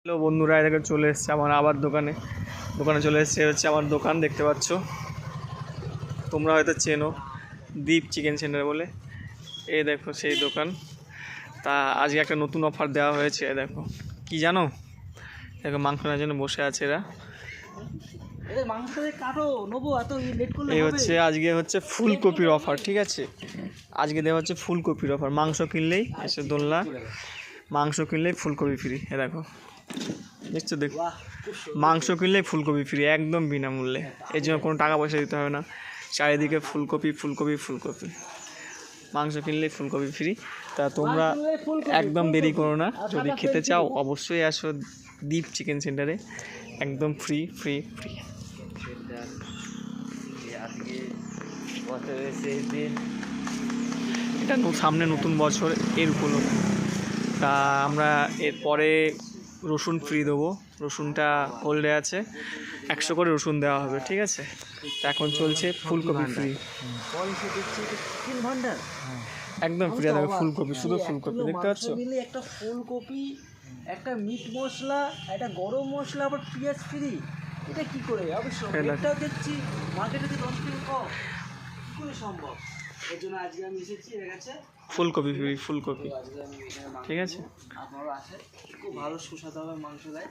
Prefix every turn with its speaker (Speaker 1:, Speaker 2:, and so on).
Speaker 1: Hello বন্ধুরা, এদিকে চলে এসছে আমার আবার দোকানে চলে এসছে। হচ্ছে আমার দোকান, দেখতে পাচ্ছ, তোমরা হয়তো চেনো, দীপ চিকেন সেন্টার বলে। এই দেখো সেই দোকান। তা আজকে একটা নতুন অফার দেওয়া হয়েছে। দেখো কি জানো, দেখো মাংস নেওয়ার জন্য বসে আছে এরা। এই হচ্ছে আজকে হচ্ছে ফুলকপির অফার, ঠিক আছে? আজকে দেওয়া হচ্ছে ফুলকপির অফার। মাংস কিনলেই এসে দোলনা, মাংস কিনলেই ফুলকপি ফ্রি। এ দেখো, দেখছো, দেখো, মাংস কিনলেই ফুলকপি ফ্রি, একদম বিনামূল্যে। এর জন্য কোনো টাকা পয়সা দিতে হবে না। চারিদিকে ফুলকপি ফুলকপি ফুলকপি, মাংস কিনলেই ফুলকপি ফ্রি। তা তোমরা একদম দেরি করো না, যদি খেতে চাও অবশ্যই আসো দীপ চিকেন সেন্টারে, একদম ফ্রি ফ্রি ফ্রি। এটা সামনে নতুন বছর, এর উপলক্ষে। তা আমরা এরপরে রসুন ফ্রি দেবো। রসুনটা হোল্ডে আছে, 100 করে রসুন দেওয়া হবে, ঠিক আছে? তা এখন চলছে ফুলকপি ফ্রি, একদম ফ্রি। দেখো ফুলকপি, শুধু ফুলকপি, দেখতে পাচ্ছ?
Speaker 2: একটা ফুলকপি, একটা মিট মশলা, একটা গরম মশলা, আবার পেঁয়াজ ফ্রি। এটা কি করে? অবশ্যই এটা দেখছি মার্কেটে 10 টাকা কম, কি করে সম্ভব? এর জন্য আজকে আমি এসেছি এর কাছে
Speaker 1: ফুলকপি ফ্রি, ফুলকপি, ঠিক আছে?
Speaker 2: আপনারা আসেন, খুব ভালো সুস্বাদু মাংস দেয়।